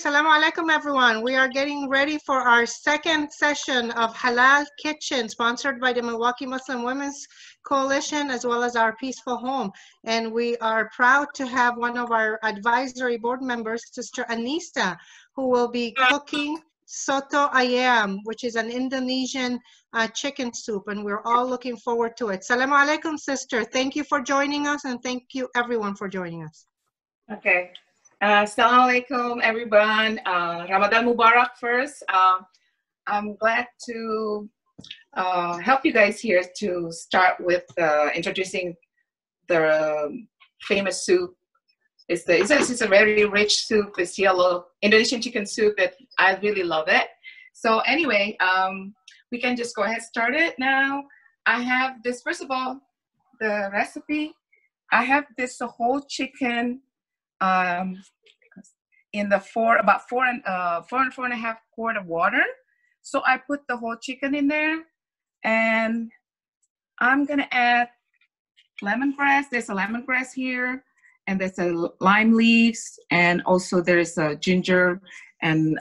Assalamu alaikum, everyone. We are getting ready for our second session of Halal Kitchen, sponsored by the Milwaukee Muslim Women's Coalition, as well as our Peaceful Home. And we are proud to have one of our advisory board members, Sister Anissa, who will be cooking Soto Ayam, which is an Indonesian chicken soup. And we're all looking forward to it. Assalamu alaikum, sister. Thank you for joining us, and thank you, everyone, for joining us. Okay. Assalamualaikum, everyone. Ramadan Mubarak first. I'm glad to help you guys here to start with introducing the famous soup. It's a very rich soup. It's yellow Indonesian chicken soup that I really love it. So anyway, we can just go ahead and start it now. I have this, first of all, the recipe. I have this whole chicken in the about four and a half quart of water. So I put the whole chicken in there, and I'm gonna add lemongrass. There's a lemongrass here, and there's a lime leaves, and also there's a ginger and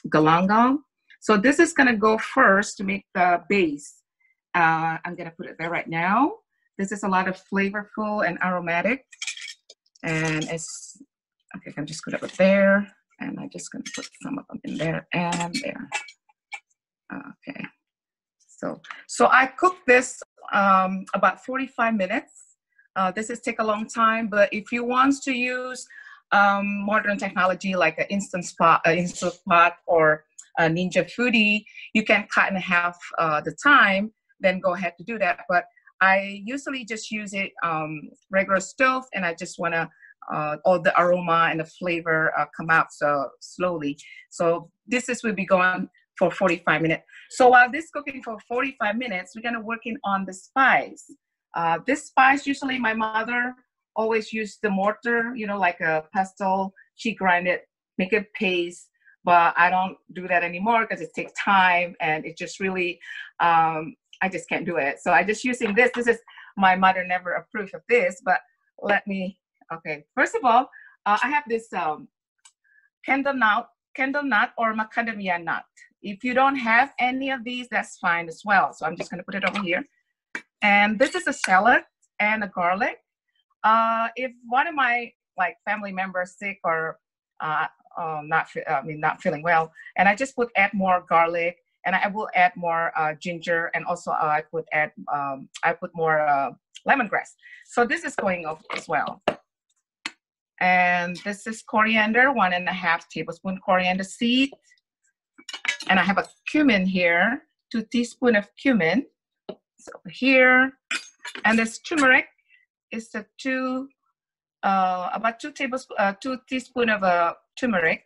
galangal. So this is gonna go first to make the base. I'm gonna put it there right now. This is a lot of flavorful and aromatic. And it's, okay, I'm just gonna put there, and I'm just gonna put some of them in there and there. Okay, so I cooked this about 45 minutes. This is take a long time, but if you want to use modern technology like an instant pot or a Ninja Foodie, you can cut in half the time, then go ahead to do that. But I usually just use it regular stove, and I just want to all the aroma and the flavor come out so slowly. So this will be going for 45 minutes. So while this cooking for 45 minutes, we're gonna working on the spice. This spice, usually my mother always used the mortar, you know, like a pestle. She grind it, make it paste, but I don't do that anymore because it takes time, and it just really, I just can't do it. So I just using this. This is, my mother never approved of this, but let me, okay. First of all, I have this candle nut or macadamia nut. If you don't have any of these, that's fine as well. So I'm just gonna put it over here. And this is a shallot and a garlic. If one of my family members sick or not feeling well, and I just add more garlic, and I will add more ginger, and also I put more lemongrass. So this is going off as well. And this is coriander, 1.5 tablespoon coriander seed. And I have a cumin here, 2 teaspoons of cumin. So here, and this turmeric is about 2 teaspoons of turmeric.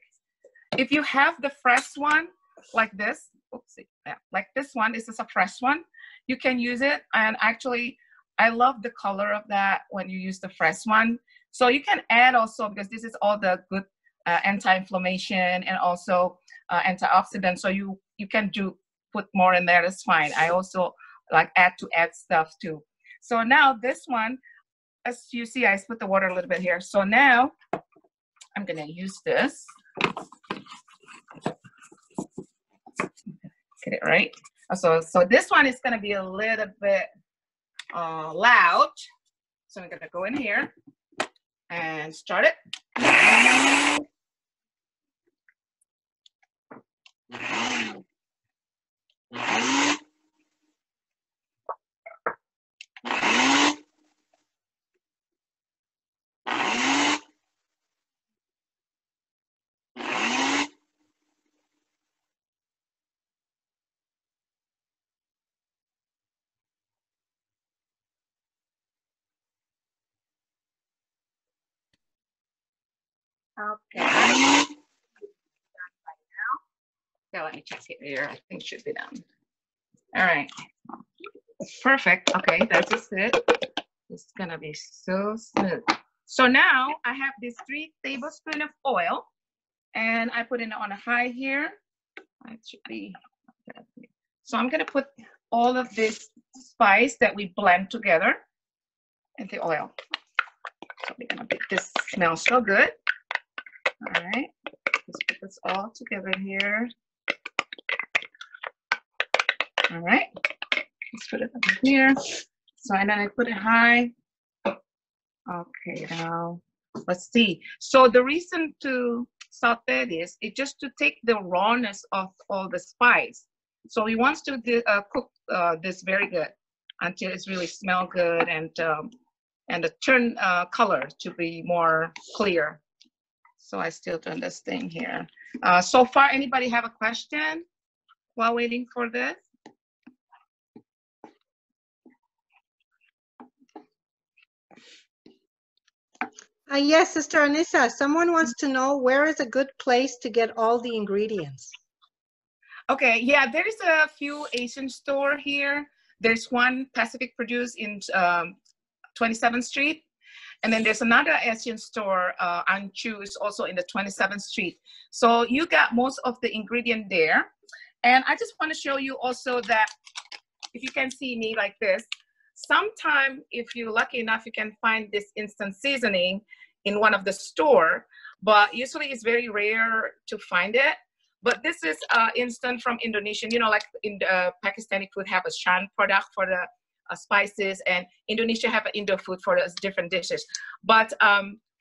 If you have the fresh one like this, oopsie, yeah, like this one, this is a fresh one, you can use it. And actually, I love the color of that when you use the fresh one. So you can add also, because this is all the good anti-inflammation and also antioxidants. So you can put more in there, that's fine. I also like add stuff too. So now this one, as you see, I put the water a little bit here. So now I'm gonna use this. Get it right. So this one is gonna be a little bit loud. So I'm gonna go in here and start it. Okay. Yeah, let me check it here. I think it should be done. All right. Perfect. Okay, that's just it. It's gonna be so smooth. So now I have this 3 tablespoons of oil, and I put it on a high here. It should be. So I'm gonna put all of this spice that we blend together in the oil. So we're gonna make this smell so good. All right. Just put this all together here. All right, let's put it over here. So, and then I put it high. Okay, now let's see. So the reason to saute this is just to take the rawness of all the spice. So we want to cook this very good until it's really smell good and the turn color to be more clear. So I still turn this thing here. So far, anybody have a question while waiting for this? Yes, Sister Anissa, someone wants to know where is a good place to get all the ingredients? Okay, yeah, there is a few Asian store here. There's one Pacific Produce in 27th Street. And then there's another Asian store, Anchu, is also in the 27th Street. So you got most of the ingredient there. And I just want to show you also that if you can see me like this, sometime if you're lucky enough, you can find this instant seasoning in one of the store, but usually it's very rare to find it. But this is instant from Indonesian, you know, like in the Pakistani food have a shan product for the spices, and Indonesia have an Indo food for the different dishes. But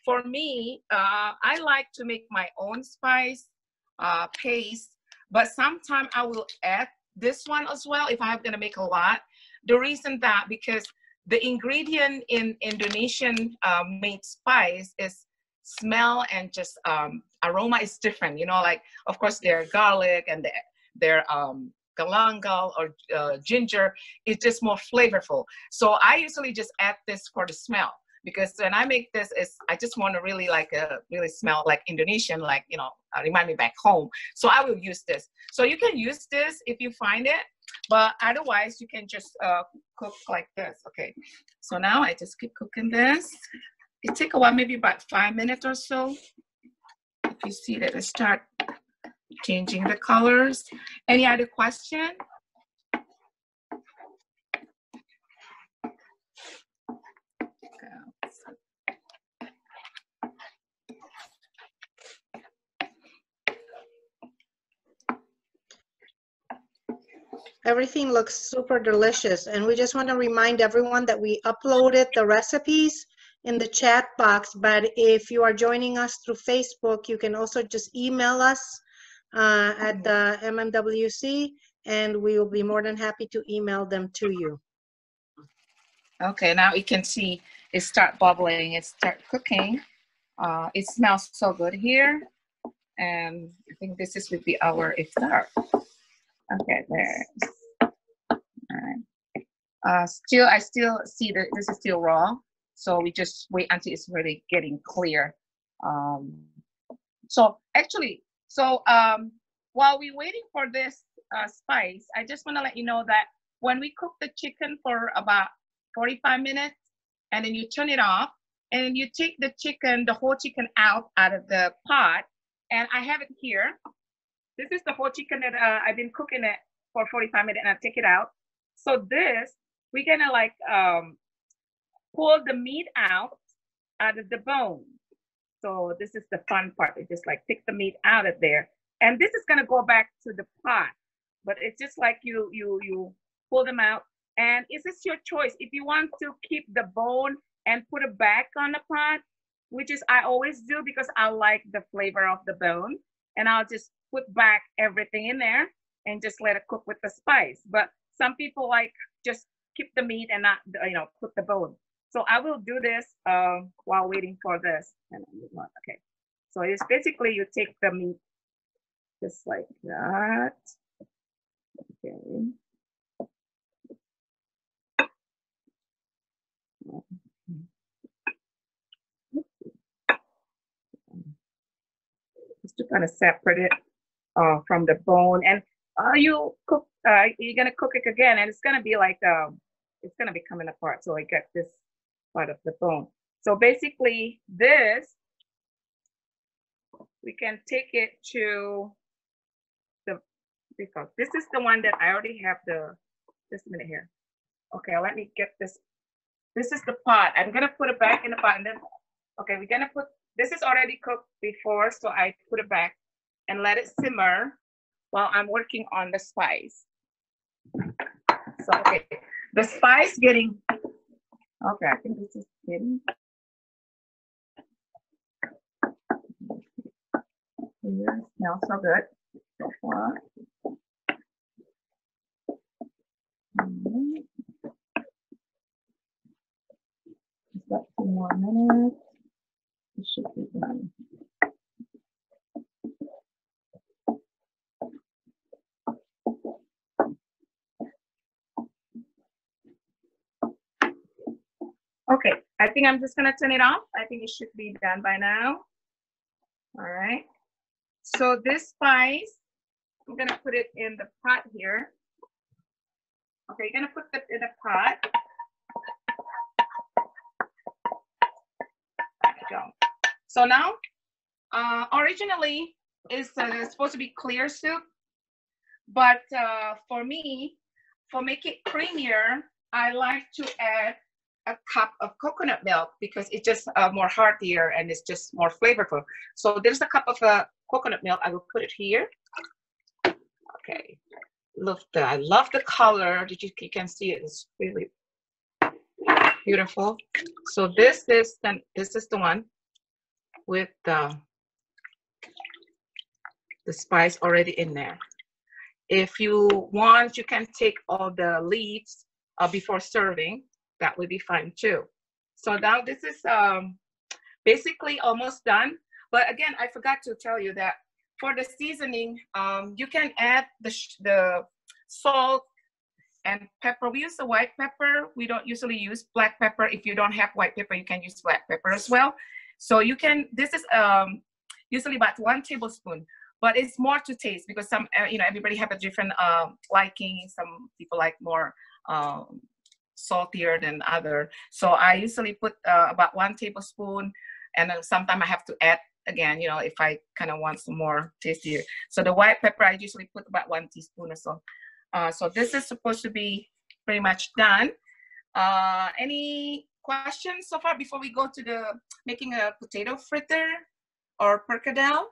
for me, I like to make my own spice paste, but sometimes I will add this one as well if I'm gonna make a lot. The reason that because the ingredient in Indonesian made spice is smell and just aroma is different. You know, like of course their garlic and their galangal or ginger is just more flavorful. So I usually just add this for the smell, because when I make this, I just want to really really smell like Indonesian, like, you know, remind me back home. So I will use this. So you can use this if you find it, but otherwise you can just cook like this. Okay, so now I just keep cooking this. It takes a while, maybe about 5 minutes or so. If you see that it start changing the colors. Any other question? Everything looks super delicious. And we just want to remind everyone that we uploaded the recipes in the chat box. But if you are joining us through Facebook, you can also just email us at the MMWC, and we will be more than happy to email them to you. Okay, now you can see it start bubbling, it start cooking. It smells so good here. And I think this is would be our iftar. Okay, there. All right. I still see that this is still raw, so we just wait until it's really getting clear. So while we're waiting for this spice, I just want to let you know that when we cook the chicken for about 45 minutes, and then you turn it off, and you take the chicken, the whole chicken out of the pot, and I have it here. This is the whole chicken that I've been cooking it for 45 minutes, and I take it out. So this, we're gonna like pull the meat out of the bone. So this is the fun part. It just like take the meat out of there, and this is gonna go back to the pot. But it's just like you pull them out, and it's just your choice. If you want to keep the bone and put it back on the pot, which is I always do because I like the flavor of the bone, and I'll just put back everything in there and just let it cook with the spice. But some people like just keep the meat and not, you know, put the bone. So I will do this while waiting for this. Okay, so it's basically you take the meat just like that. Okay. Just to kind of separate it from the bone, and you cook. You're gonna cook it again, and it's gonna be like it's gonna be coming apart. So I get this part of the bone. So basically, this we can take it to the, because this is the one that I already have the. Just a minute here. Okay, let me get this. This is the pot. I'm gonna put it back in the pot, and then okay, we're gonna put. This is already cooked before, so I put it back. and let it simmer while I'm working on the spice. So, okay, the spice getting, okay, I think this is getting, here, smells so good so far. Just got 2 more minutes. It should be done. Okay, I think I'm just gonna turn it off. I think it should be done by now. All right. So this spice, I'm gonna put it in the pot here. Okay, you're gonna put it in a pot. There you go. So now, originally it's supposed to be clear soup, but for me, for make it creamier, I like to add a cup of coconut milk because it's just more heartier and it's just more flavorful. So there's a cup of coconut milk. I will put it here. Okay, I love the color. You can see it. It's really beautiful. So this is the one with the spice already in there. If you want, you can take all the leaves before serving. That would be fine too. So now this is basically almost done. But again, I forgot to tell you that for the seasoning, you can add the salt and pepper. We use the white pepper. We don't usually use black pepper. If you don't have white pepper, you can use black pepper as well. So you can, this is usually about 1 tablespoon, but it's more to taste because some, everybody have a different liking. Some people like more saltier than other. So I usually put about 1 tablespoon, and then sometimes I have to add again, if I kind of want some more tastier. So the white pepper, I usually put about 1 teaspoon or so. So this is supposed to be pretty much done. Any questions so far before we go to the making a potato fritter or perkedel?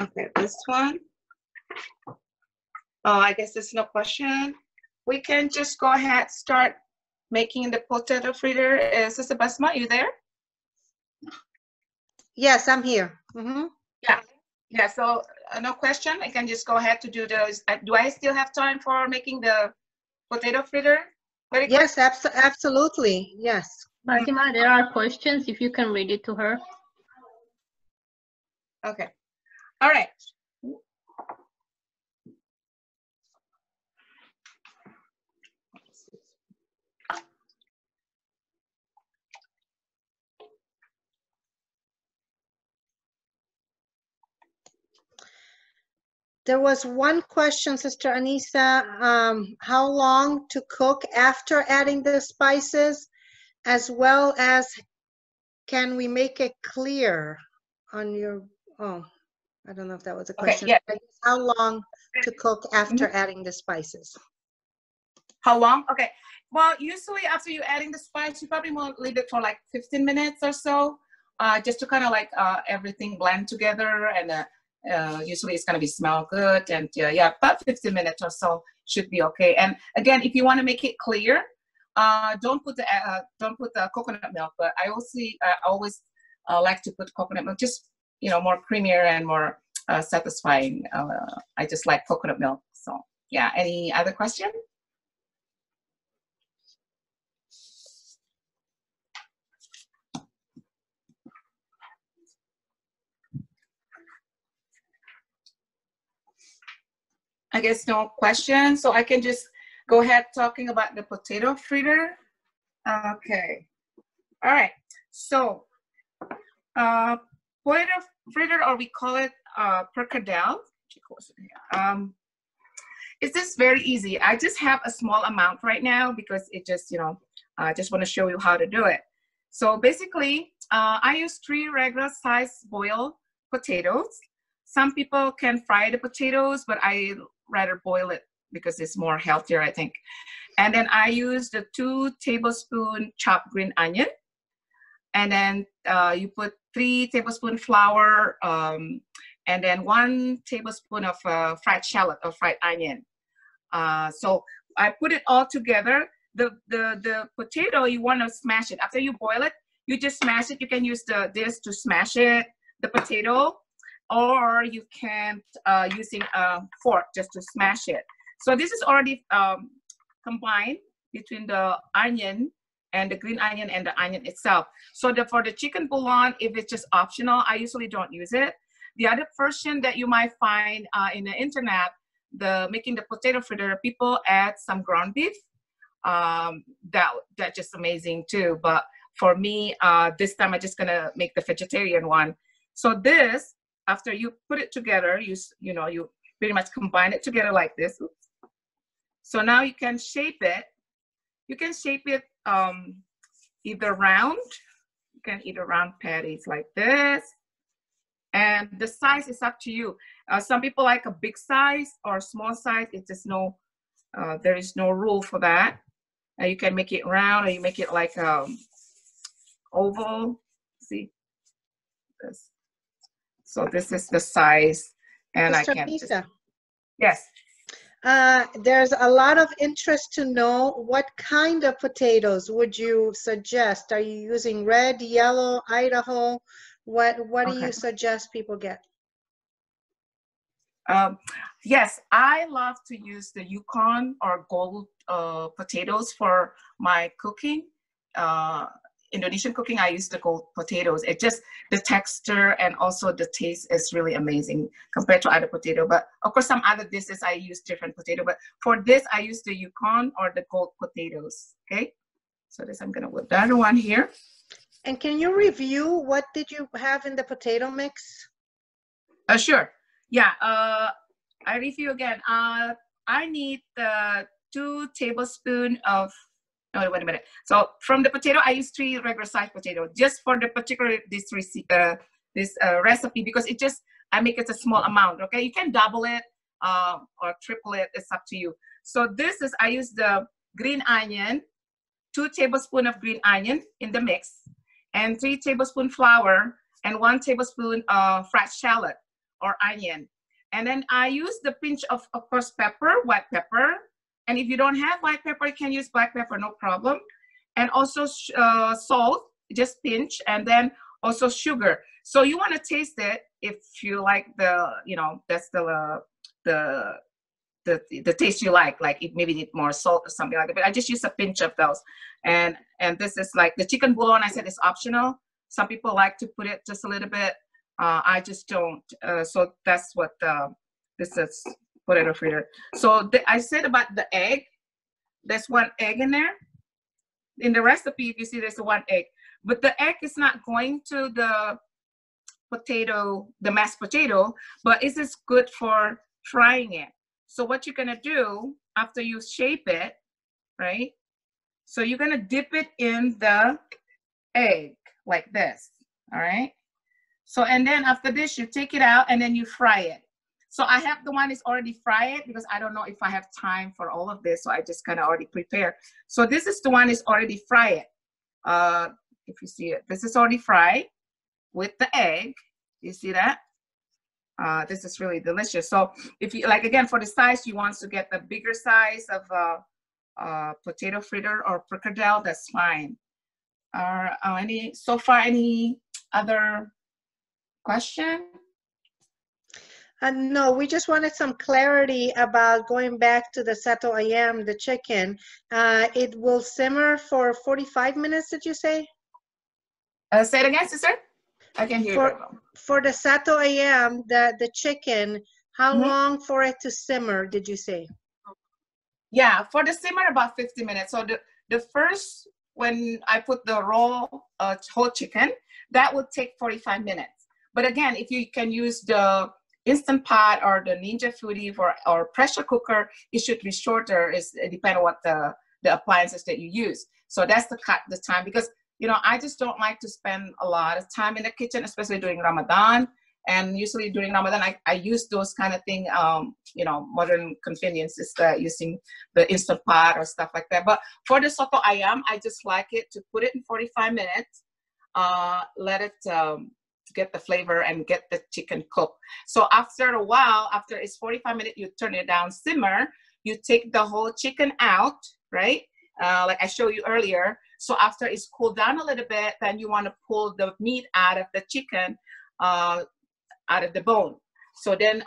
Okay, this one. Oh, I guess there's no question. We can just go ahead, start making the potato fritter. Is Sister Basma, you there? Yes, I'm here. Mm-hmm. Yeah, so no question. I can just go ahead to do those. Do I still have time for making the potato fritter? Yes, absolutely. Yes. Fatima, there are questions if you can read it to her. Okay. All right. There was one question, Sister Anissa, how long to cook after adding the spices, as well as can we make it clear on your, oh, I don't know if that was a question. Okay, yeah. How long to cook after adding the spices? How long? Okay. Well, usually after you adding the spice, you probably want to leave it for like 15 minutes or so, just to kind of like everything blend together, and usually it's gonna be smell good, and yeah, about 15 minutes or so should be okay. And again, if you want to make it clear, don't put the coconut milk. But I always like to put coconut milk, just more creamier and more satisfying. I just like coconut milk. So yeah. Any other question? I guess no questions, so I can just go ahead talking about the potato fritter. Okay. All right. So, potato fritter, or we call it perkedel. It's just very easy. I just have a small amount right now because it just, I just want to show you how to do it. So basically, I use 3 regular size boiled potatoes. Some people can fry the potatoes, but I rather boil it because it's more healthier, I think. And then I use the 2 tablespoon chopped green onion. And then you put 3 tablespoon flour, and then 1 tablespoon of fried shallot or fried onion. So I put it all together. The potato, you want to smash it. After you boil it, you just smash it. You can use this to smash it, the potato, or you can using a fork just to smash it. So this is already combined between the onion and the green onion and the onion itself. So for the chicken bouillon, if it's just optional, I usually don't use it. The other version that you might find in the internet, making the potato fritter, people add some ground beef. That's just amazing too. But for me, this time I'm just gonna make the vegetarian one. So this, after you put it together, you pretty much combine it together like this. Oops. So now you can shape it. You can shape it either round. You can either round patties like this. And the size is up to you. Some people like a big size or small size. It's just there is no rule for that. You can make it round, or you make it like oval. See this. So this is the size, and Sister I can. Lisa, Yes. there's a lot of interest to know what kind of potatoes would you suggest? Are you using red, yellow, Idaho? What do you suggest people get? Yes, I love to use the Yukon or gold potatoes for my cooking. Indonesian cooking, I use the gold potatoes. It just, the texture and also the taste is really amazing compared to other potato. But of course, some other dishes I use different potato. But for this, I use the Yukon or the gold potatoes. Okay, so this I'm gonna put the other one here. And can you review what did you have in the potato mix? Sure. Yeah. I review again. I need 2 tablespoons of. Oh, wait a minute. So from the potato, I use 3 regular size potato just for the particular this recipe, because I make it a small amount. Okay, you can double it or triple it. It's up to you. So I use the green onion, 2 tablespoons of green onion in the mix, and 3 tablespoon flour and 1 tablespoon fried shallot or onion. And then I use the pinch of course, white pepper. And if you don't have white pepper, you can use black pepper, no problem. And also salt, just pinch, and then also sugar. So you want to taste it if you like that's the taste you like it maybe need more salt or something like that. But I just use a pinch of those. And this is like the chicken bouillon, I said it's optional. Some people like to put it just a little bit. I just don't. So that's what this is. Potato fritter. So I said about the egg, there's 1 egg in there. In the recipe, if you see, there's 1 egg. But the egg is not going to the potato, the mashed potato, but it is good for frying it. So what you're gonna do after you shape it, right? So you're gonna dip it in the egg like this, all right? So, and then after this, you take it out and then you fry it. So I have the one is already fried because I don't know if I have time for all of this. So I just kind of already prepare. So this is the one is already fried. If you see it, this is already fried with the egg. You see that? This is really delicious. So if you like, again, for the size, you want to get the bigger size of potato fritter or perkedel, that's fine. Any other question? No, we just wanted some clarity about going back to the Soto Ayam, the chicken. It will simmer for 45 minutes, did you say? Say it again, sister. I can hear you. For the Soto Ayam, the chicken, how long for it to simmer, did you say? Yeah, for the simmer, about 50 minutes. So the first, when I put the raw whole chicken, that would take 45 minutes. But again, if you can use the Instant Pot or the Ninja Foodie or pressure cooker, it should be shorter. It depends on what the appliances that you use. So that's the time, because you know, I just don't like to spend a lot of time in the kitchen, especially during Ramadan. And usually during Ramadan, I use those kind of thing, you know, modern conveniences, using the Instant Pot or stuff like that. But for the Soto Ayam, I just like it to put it in 45 minutes, let it get the flavor and get the chicken cooked. So after a while, after it's 45 minutes, you turn it down, simmer, you take the whole chicken out, right? Like I showed you earlier. So after it's cooled down a little bit, then you want to pull the meat out of the chicken, out of the bone. So then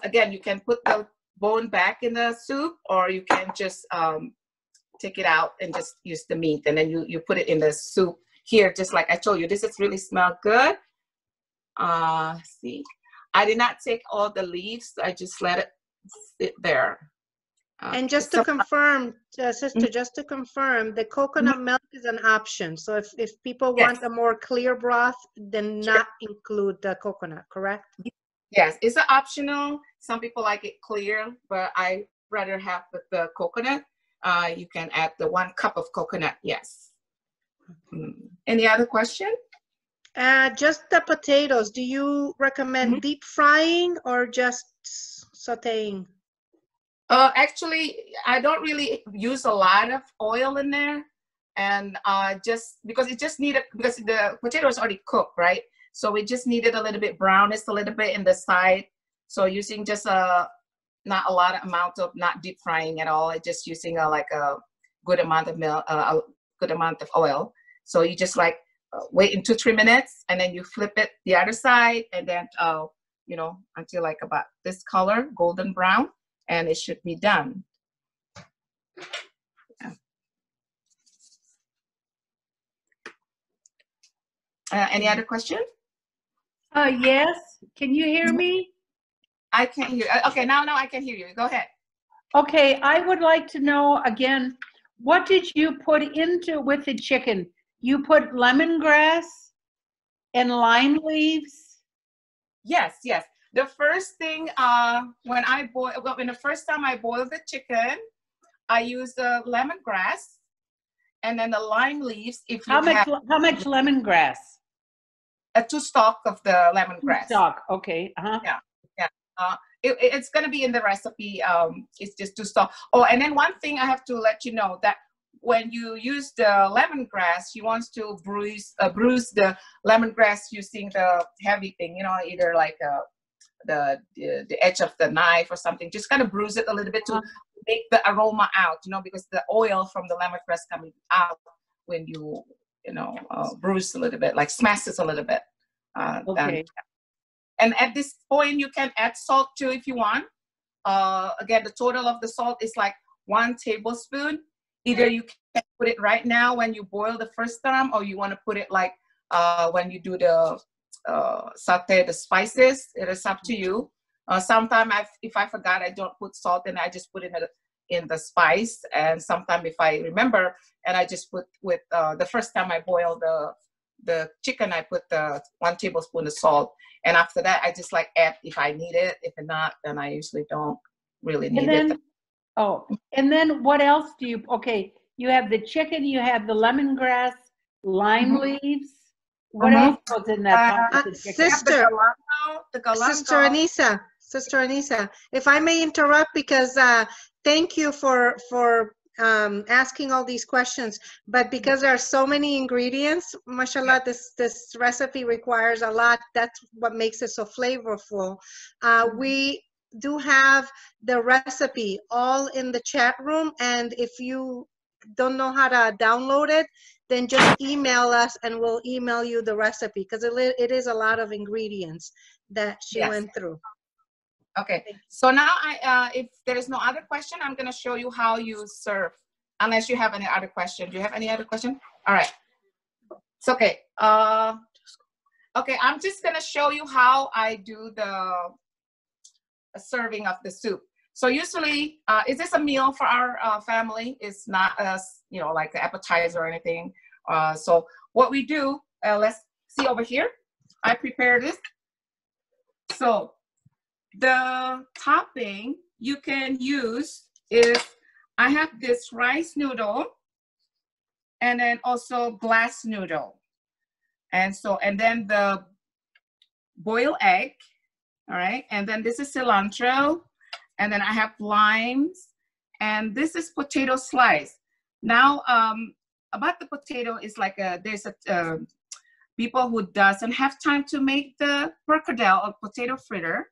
again, you can put the bone back in the soup, or you can just take it out and just use the meat, and then you put it in the soup here, just like I told you. This is really smell good. See, I did not take all the leaves. I just let it sit there. And just to confirm, sister, just to confirm, the coconut milk is an option. So if people want a more clear broth, then not include the coconut, correct? Yes, it's an optional. Some people like it clear, but I rather have with the coconut. You can add the 1 cup of coconut, yes. Any other question? Just the potatoes. Do you recommend deep frying or just sauteing? Actually, I don't really use a lot of oil in there, and just because it just needed, because the potato is already cooked, right? So we just needed a little bit brownish, a little bit in the side. So using just not a lot of amount of, not deep frying at all. It's just using like a good amount of milk, a good amount of oil. So you just like wait in 2-3 minutes, and then you flip it the other side, and then you know, until like about this color, golden brown. And it should be done. Any other question? Yes. Can you hear me? I can hear. Okay, now I can hear you. Go ahead. Okay, I would like to know again, what did you put into with the chicken? You put lemongrass and lime leaves? Yes, yes. The first thing, when the first time I boiled the chicken, I used the lemongrass and then the lime leaves. If you how much lemongrass? 2 stalks of the lemongrass. 2 stalks. Okay. Yeah, yeah. It's gonna be in the recipe. It's just 2 stalks. Oh, and then one thing I have to let you know, that when you use the lemongrass, you want to bruise the lemongrass using the heavy thing. You know, either like the edge of the knife or something. Just kind of bruise it a little bit to make the aroma out, you know, because the oil from the lemongrass coming out when you know, bruise a little bit, like smash it a little bit. Okay. And at this point, you can add salt too if you want. Again, the total of the salt is like 1 tablespoon. Either you can put it right now when you boil the first time, or you want to put it like when you do the saute the spices. It is up to you. Sometimes if I forgot, I don't put salt, and I just put it in the spice. And sometimes if I remember, and I just put with the first time I boil the chicken, I put 1 tablespoon of salt. And after that, I just like add if I need it. If not, then I usually don't really need it. Oh, and then what else do you, okay, you have the chicken, you have the lemongrass, lime leaves. What else goes in that pot with the chicken? Sister, the Galangal. Sister Anissa, if I may interrupt, because thank you for asking all these questions, but because there are so many ingredients, mashallah, this recipe requires a lot. That's what makes it so flavorful. We do have the recipe all in the chat room, and if you don't know how to download it, then just email us and we'll email you the recipe, because it is a lot of ingredients that she went through. Okay, so now if there is no other question, I'm going to show you how you serve, unless you have any other question. Do you have any other question? All right, it's okay. Okay, I'm just going to show you how I do the serving of the soup. So usually, is this a meal for our family? It's not you know, like an appetizer or anything. So what we do, let's see over here. I prepare this. So the topping you can use is, I have this rice noodle. and then also glass noodle. And then the boiled egg, all right? And then this is cilantro, and then I have limes, and this is potato slice. Now, about the potato is like there's a people who doesn't have time to make the perkedel or potato fritter,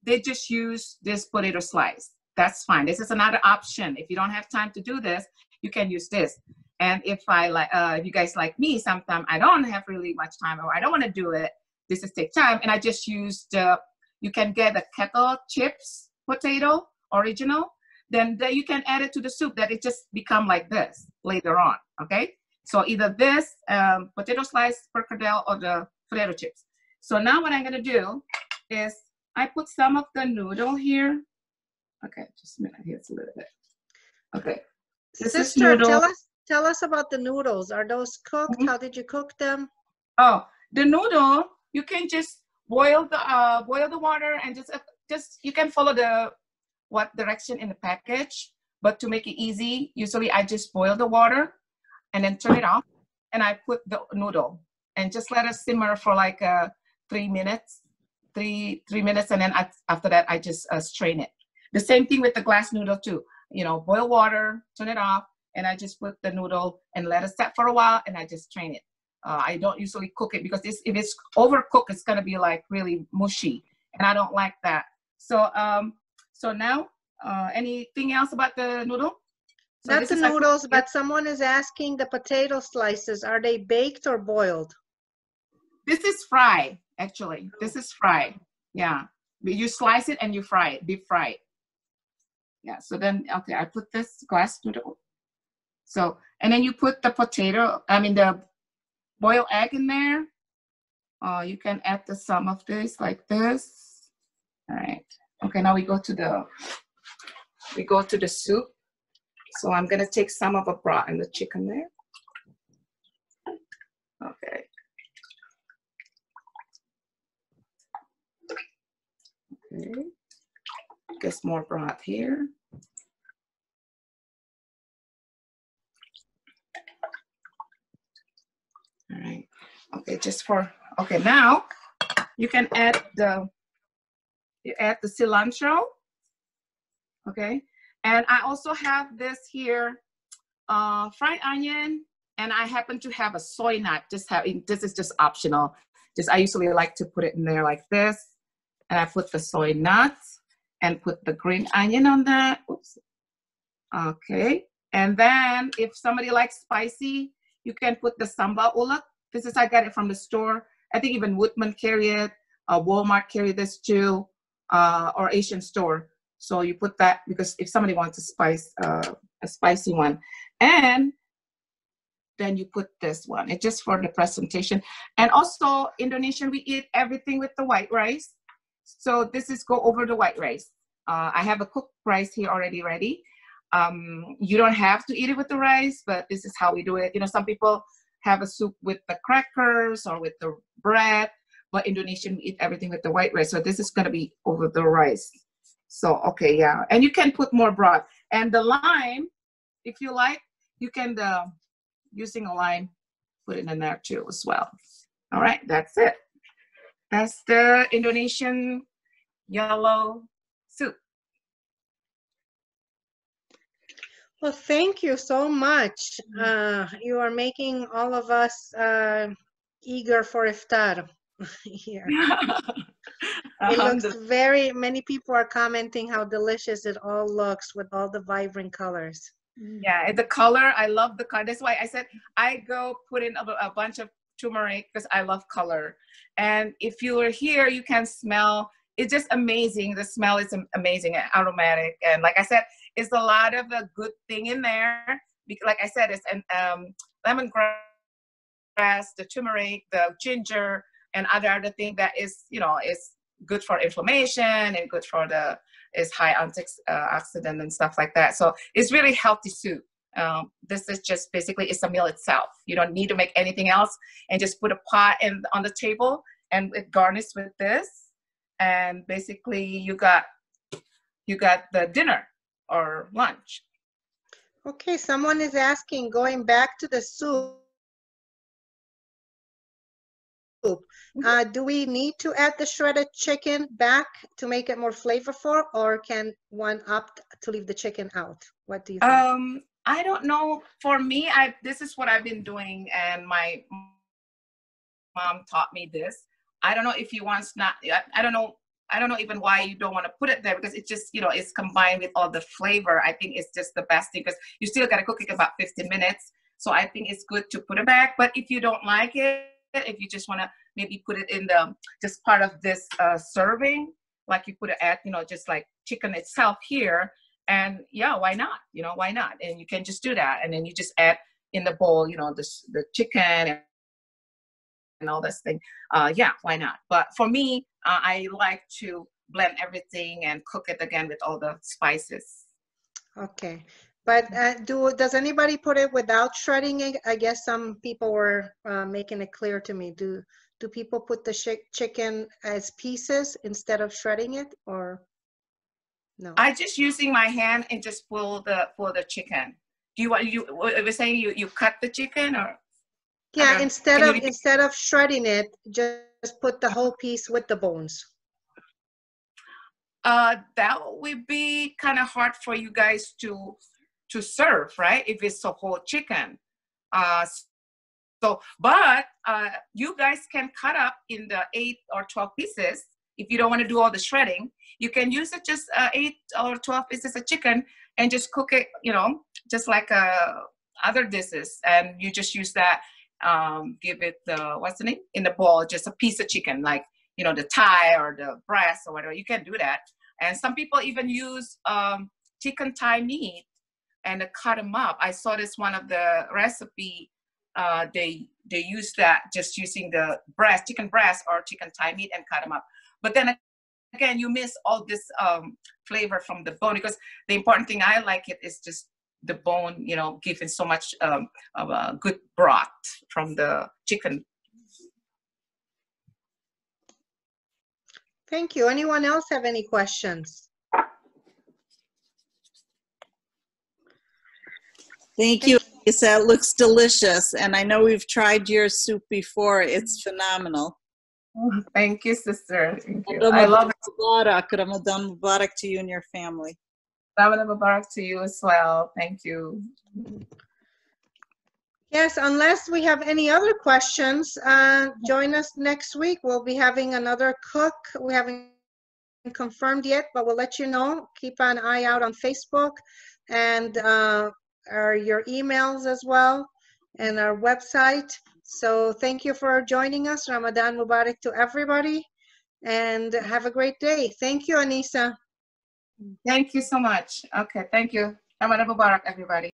they just use this potato slice. That's fine. This is another option. If you don't have time to do this, you can use this. And if if you guys like me, sometimes I don't have really much time or I don't want to do it, this is take time. And I just use you can get the kettle chips potato, original. Then you can add it to the soup that it just become like this later on, okay? So either this potato slice, perkedel, or the potato chips. So now what I'm gonna do is I put some of the noodle here. Okay, just a minute, here's a little bit. Okay, this is Sister, noodle. tell us about the noodles. Are those cooked? Mm-hmm. How did you cook them? Oh, the noodle, you can just boil the water and just you can follow what direction in the package, but to make it easy, usually I just boil the water and then turn it off, and I put the noodle and just let it simmer for like 3 minutes, three minutes, and then after that I just strain it. The same thing with the glass noodle too. You know, boil water, turn it off, and I just put the noodle and let it set for a while, and I just strain it. I don't usually cook it because if it's overcooked, it's gonna be like really mushy, and I don't like that. So so now, anything else about the noodle? So Not the noodles, but someone is asking the potato slices. Are they baked or boiled? This is fried, actually. This is fried. Yeah. You slice it and you fry it, deep fry it. Yeah. So then, okay, I put this glass noodle. So, and then you put the the boiled egg in there. You can add some of this like this. All right. Okay, now we go to the soup. So I'm gonna take some of the broth and the chicken there. Okay. Okay. Get more broth here. All right. Okay, okay, now you can add the cilantro. Okay. And I also have this here, fried onion, and I happen to have a soy nut. This is just optional. I usually like to put it in there like this, and I put the soy nuts and put the green onion on that. Oops. Okay, and then if somebody likes spicy, you can put the sambal ulat. I got it from the store. I think even Woodman carry it, Walmart carry this too, or Asian store. So you put that because if somebody wants a spicy one, and then you put this one. It's just for the presentation. And also Indonesian, we eat everything with the white rice. So this is go over the white rice. I have a cooked rice here already ready. You don't have to eat it with the rice, but this is how we do it. You know, some people have a soup with the crackers or with the bread, but Indonesian, we eat everything with the white rice. So this is gonna be over the rice. So, okay, yeah. And you can put more broth. And the lime, if you like, you can, using a lime, put it in there too as well. All right, that's it. That's the Indonesian yellow soup. Well, thank you so much. You are making all of us eager for iftar here. It looks many people are commenting how delicious it all looks with all the vibrant colors. Yeah, the color, I love the color. That's why I said I go put in a bunch of turmeric because I love color. And if you are here, you can smell, it's just amazing. The smell is amazing and aromatic. And like I said, it's a lot of a good thing in there. Because like I said, it's lemongrass, the turmeric, the ginger, and other thing that is, you know, is good for inflammation and good for is high antioxidant and stuff like that. So it's really healthy soup. This is just basically, it's a meal itself. You don't need to make anything else, and just put a pot on the table and it garnished with this. And basically you got the dinner or lunch. Okay, someone is asking, going back to the soup, do we need to add the shredded chicken back to make it more flavorful, or can one opt to leave the chicken out? What do you think? I don't know. For me, this is what I've been doing, and my mom taught me this. I don't know if you want not. I don't know. I don't know even why you don't want to put it there, because it just, you know, it's combined with all the flavor. I think it's just the best thing, because you still got to cook it about 15 minutes. So I think it's good to put it back. But if you don't like it, if you just want to maybe put it in the just part of this serving, like you put it at, you know, just like chicken itself here, and yeah, why not? You know, why not? And you can just do that, and then you just add in the bowl, you know, the chicken and all this thing. Yeah, why not? But for me, I like to blend everything and cook it again with all the spices. Okay, but does anybody put it without shredding it? I guess some people were making it clear to me. Do people put the chicken as pieces instead of shredding it, or no? I just using my hand and just pull the chicken. Do you want you were saying you cut the chicken, or? Yeah, instead of shredding it, just put the whole piece with the bones. That would be kind of hard for you guys to serve, right? If it's a whole chicken. But you guys can cut up in the 8 or 12 pieces. If you don't want to do all the shredding, you can use it just 8 or 12 pieces of chicken and just cook it, you know, just like other dishes. And you just use that, give it the, what's the name? In the bowl, just a piece of chicken, like, you know, the thigh or the breast or whatever. You can do that. And some people even use chicken thigh meat and cut them up. I saw this one of the recipe. They use that just using the breast, chicken breast or chicken thigh meat, and cut them up. But then again, you miss all this flavor from the bone, because the important thing I like it is just the bone, you know, giving so much of a good broth from the chicken. Thank you. Anyone else have any questions? Thank you, Lisa. It looks delicious. And I know we've tried your soup before. It's phenomenal. Thank you, sister. Thank you. I love it. Ramadan Mubarak to you and your family. Ramadan Mubarak to you as well. Thank you. Yes, unless we have any other questions, join us next week. We'll be having another cook. We haven't confirmed yet, but we'll let you know. Keep an eye out on Facebook and your emails as well, and our website. So thank you for joining us. Ramadan Mubarak to everybody, and have a great day. Thank you, Anissa. Thank you so much. Okay, thank you. Ramadan Mubarak, everybody.